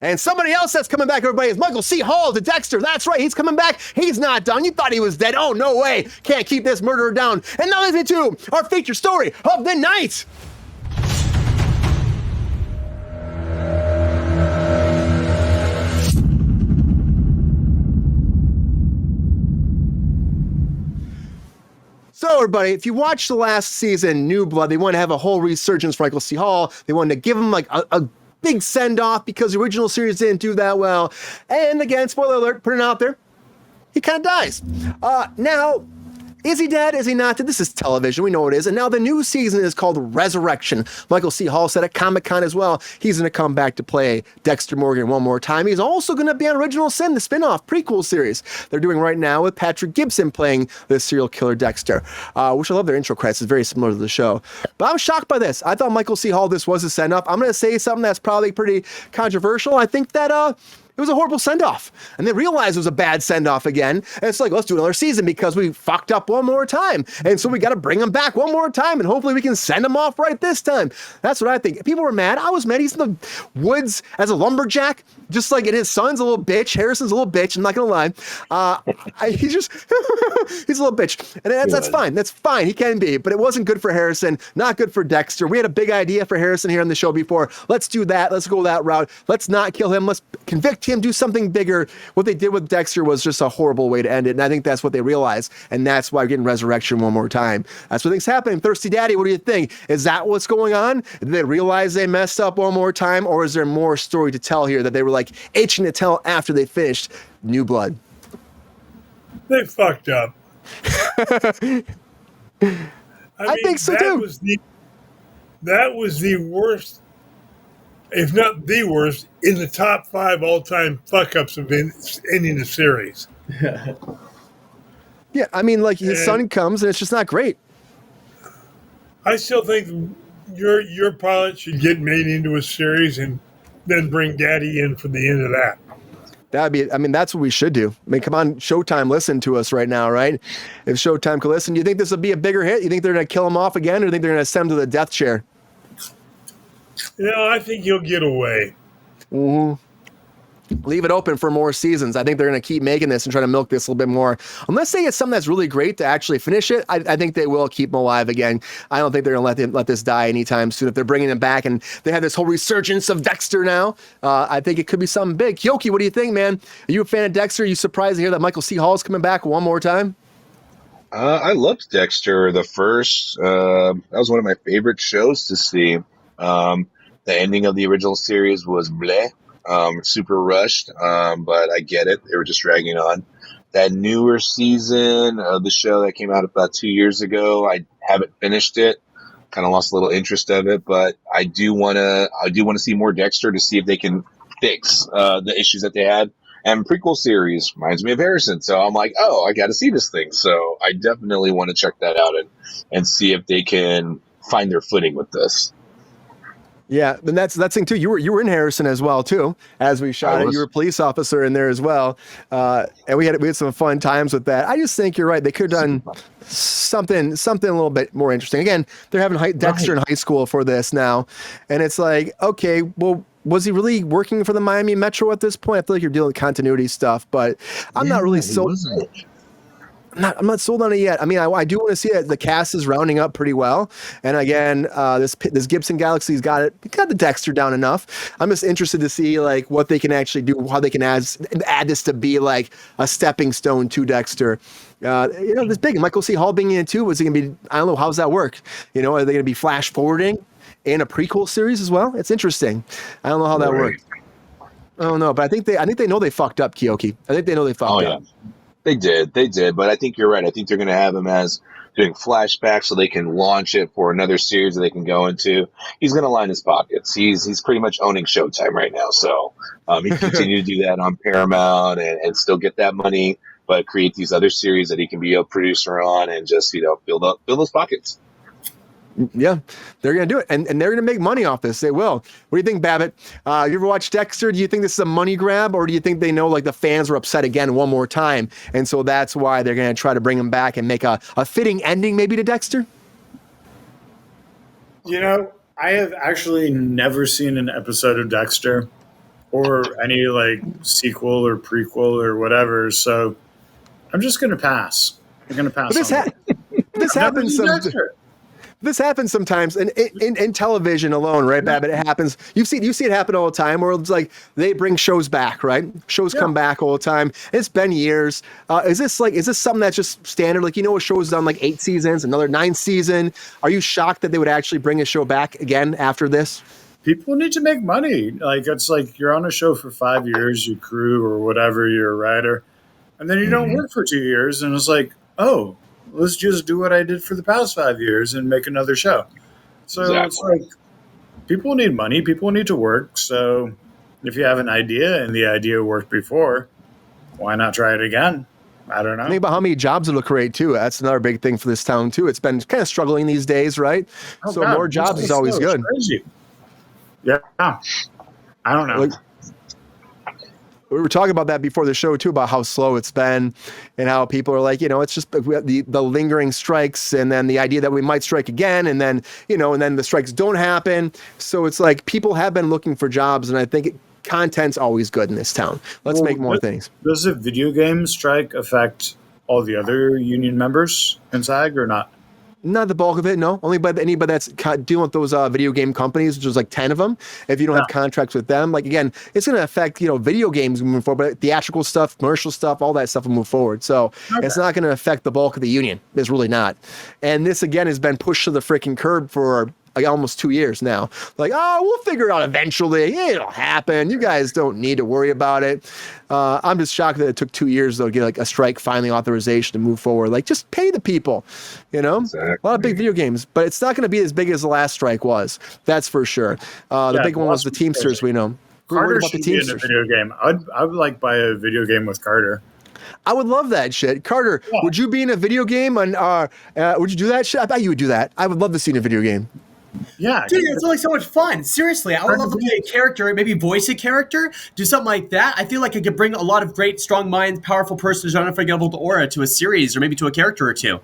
And somebody else that's coming back, everybody, is Michael C. Hall to Dexter. That's right, he's coming back. He's not done. You thought he was dead. Oh, no way. Can't keep this murderer down. And now listen to our feature story of the night. So, everybody, if you watched the last season, New Blood, they want to have a whole resurgence for Michael C. Hall. They wanted to give him like a big send-off because the original series didn't do that well. And again, spoiler alert, put it out there, he kind of dies. Now, is he dead? Is he not dead? This is television. We know it is. And now the new season is called Resurrection. Michael C. Hall said at ComicCon as well, he's going to come back to play Dexter Morgan one more time. He's also going to be on Original Sin, the spin-off prequel series they're doing right now with Patrick Gibson playing the serial killer Dexter, which I love their intro credits. It's very similar to the show. But I'm shocked by this. I thought Michael C. Hall, this was a send-off. I'm going to say something that's probably pretty controversial. I think that it was a horrible send-off. And they realized it was a bad send-off again. And it's like, let's do another season because we fucked up one more time. And so we got to bring him back one more time. And hopefully we can send him off right this time. That's what I think. People were mad. I was mad. He's in the woods as a lumberjack. Just like, and his son's a little bitch. Harrison's a little bitch. I'm not going to lie. He's just, he's a little bitch. And that's fine. That's fine. He can be. But it wasn't good for Harrison. Not good for Dexter. We had a big idea for Harrison here on the show before. Let's do that. Let's go that route. Let's not kill him. Let's convict him, do something bigger. What they did with Dexter was just a horrible way to end it. And I think that's what they realized. And that's why we're getting Resurrection one more time. That's what things happen. Thirsty Daddy, what do you think? Is that what's going on? Did they realize they messed up one more time? Or is there more story to tell here that they were like itching to tell after they finished New Blood? They fucked up. I think so too. That was the worst, if not the worst, in the top 5 all-time fuck-ups of ending the series. Yeah, I mean, like his son comes and it's just not great. I still think your pilot should get made into a series and then bring Daddy in for the end of that. That'd be, I mean, that's what we should do. I mean, come on, Showtime, listen to us right now, right? If Showtime could listen, do you think this will be a bigger hit? You think they're going to kill him off again, or do you think they're going to send him to the death chair? I think he'll get away. Mm-hmm. Leave it open for more seasons. I think they're going to keep making this and try to milk this a little bit more. Unless they get something that's really great to actually finish it, I think they will keep him alive again. I don't think they're going to let this die anytime soon. If they're bringing him back and they have this whole resurgence of Dexter now, I think it could be something big. Keoki, what do you think, man? Are you a fan of Dexter? Are you surprised to hear that Michael C. Hall is coming back one more time? I loved Dexter. The first, that was one of my favorite shows to see. The ending of the original series was bleh. Super rushed, but I get it. They were just dragging on. That newer season of the show that came out about 2 years ago, I haven't finished it. Kind of lost a little interest of it, but I do want to see more Dexter to see if they can fix the issues that they had. And prequel series reminds me of Harrison, so I'm like, oh, I got to see this thing. So I definitely want to check that out and see if they can find their footing with this. Yeah, and that's thing too. You were in Harrison as well too, as we shot it. You were a police officer in there as well, and we had some fun times with that. I just think you're right. They could have done something a little bit more interesting. Again, they're having Dexter in high school for this now, and it's like, okay, well, was he really working for the Miami Metro at this point? I feel like you're dealing with continuity stuff, but I'm not really so. I'm not sold on it yet. I mean, I do want to see it. The cast is rounding up pretty well, and again, this Gibson Galaxy's got the Dexter down enough. I'm just interested to see like what they can actually do, how they can add this to be like a stepping stone to Dexter. This big Michael C. Hall being in it too. Was he gonna be? I don't know. How does that work? Are they gonna be flash forwarding in a prequel series as well? It's interesting. I don't know how that works. I don't know, but I think they know they fucked up, Keoki. I think they know they fucked up. They did, but I think you're right. I think they're going to have him as doing flashbacks so they can launch it for another series that they can go into. He's going to line his pockets. He's pretty much owning Showtime right now, so he can continue to do that on Paramount and still get that money, but create these other series that he can be a producer on and just build those pockets. Yeah, they're going to do it, and they're going to make money off this. They will. What do you think, Babbitt? You ever watch Dexter? Do you think this is a money grab, or do you think they know like the fans were upset again one more time, and so that's why they're going to try to bring him back and make a fitting ending maybe to Dexter? I have actually never seen an episode of Dexter, or any like sequel or prequel or whatever. So I'm just going to pass. I'm going to pass. This happens This happens sometimes in television alone, right, Babbitt? It happens. You see it happen all the time, where it's like they bring shows back, right? Shows come back all the time. It's been years. Is this something that's just standard? Like, a show's done like 8 seasons, another 9 season. Are you shocked that they would actually bring a show back again after this? People need to make money. Like, it's like you're on a show for 5 years, you crew or whatever, you're a writer, and then you don't work for 2 years, and it's like, oh, let's just do what I did for the past 5 years and make another show. So It's like, people need money, people need to work. So if you have an idea and the idea worked before, why not try it again? I don't know. Think about how many jobs it'll create too. That's another big thing for this town too. It's been kind of struggling these days, right? Oh, so God, more jobs is always good. Crazy. Yeah. I don't know. We were talking about that before the show too, about how slow it's been and how people are like, it's just the lingering strikes, and then the idea that we might strike again, and then, and then the strikes don't happen. So it's like people have been looking for jobs, and I think content's always good in this town. Let's make more things. Does the video game strike affect all the other union members in SAG or not? Not the bulk of it, no. Only by anybody that's dealing with those video game companies, which is like 10 of them. If you don't have contracts with them, like, again, it's going to affect, video games moving forward, but theatrical stuff, commercial stuff, all that stuff will move forward. So it's not going to affect the bulk of the union. It's really not. And this, again, has been pushed to the freaking curb for like almost 2 years now. Like, we'll figure it out eventually. It'll happen. You guys don't need to worry about it. I'm just shocked that it took 2 years though to get like a strike finally authorization to move forward. Like, just pay the people, Exactly. A lot of big video games, but it's not going to be as big as the last strike was. That's for sure. The big one was the Teamsters. We know. Carter should be in a video game. I would like buy a video game with Carter. I would love that shit. Carter, would you be in a video game? And would you do that shit? I bet you would do that. I would love to see in a video game. Yeah, dude, it's like so much fun. Seriously, I would love to play a character, maybe voice a character, do something like that. I feel like I could bring a lot of great, strong minds, powerful persons, unforgettable aura to a series or maybe to a character or two.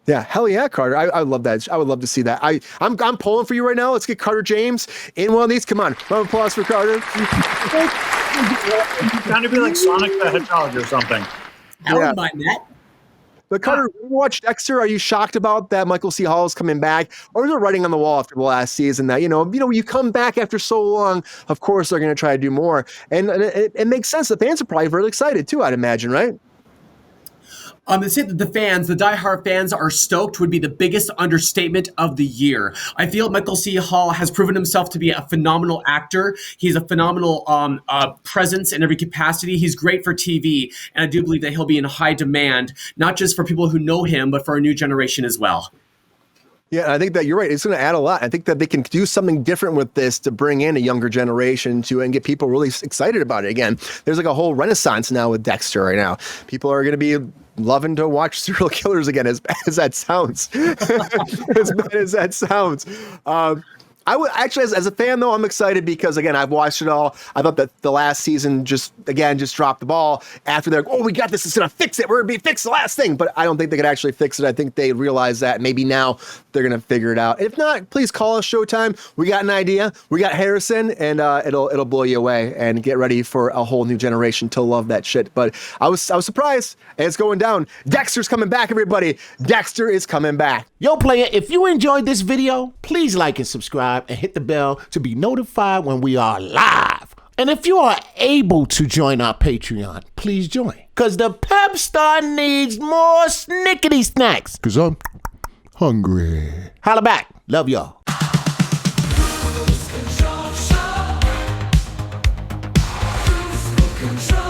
Yeah, hell yeah, Carter. I love that. I would love to see that. I'm pulling for you right now. Let's get Carter James in one of these. Come on, round of applause for Carter. Kind of be like Sonic the Hedgehog or something. I wouldn't mind that. But Carter, when you watch Dexter, are you shocked about that Michael C. Hall is coming back? Or is it writing on the wall after the last season that, you come back after so long, of course they're going to try to do more. And it makes sense. The fans are probably very excited too, I'd imagine, right? To say that the fans, the diehard fans, are stoked would be the biggest understatement of the year. I feel Michael C. Hall has proven himself to be a phenomenal actor. He's a phenomenal presence in every capacity. He's great for TV, and I do believe that he'll be in high demand, not just for people who know him, but for a new generation as well. Yeah, I think that you're right. It's going to add a lot. I think that they can do something different with this to bring in a younger generation and get people really excited about it. Again, there's like a whole renaissance now with Dexter right now. People are going to be loving to watch serial killers again, as bad as that sounds. As bad as that sounds. I would actually, as a fan though, I'm excited because again, I've watched it all. I thought that the last season just dropped the ball after they're like, oh, we got this. It's going to fix it. We're going to fix the last thing. But I don't think they could actually fix it. I think they realize that maybe now they're going to figure it out. If not, please call us Showtime. We got an idea. We got Harrison, and it'll blow you away. And get ready for a whole new generation to love that shit. But I was surprised, and it's going down. Dexter's coming back, everybody. Dexter is coming back. Yo, player, if you enjoyed this video, please like and subscribe and hit the bell to be notified when we are live. And if you are able to join our Patreon, please join. Cause the pep star needs more snickety snacks. Cause I'm hungry. Holla back. Love y'all. Cruise Control.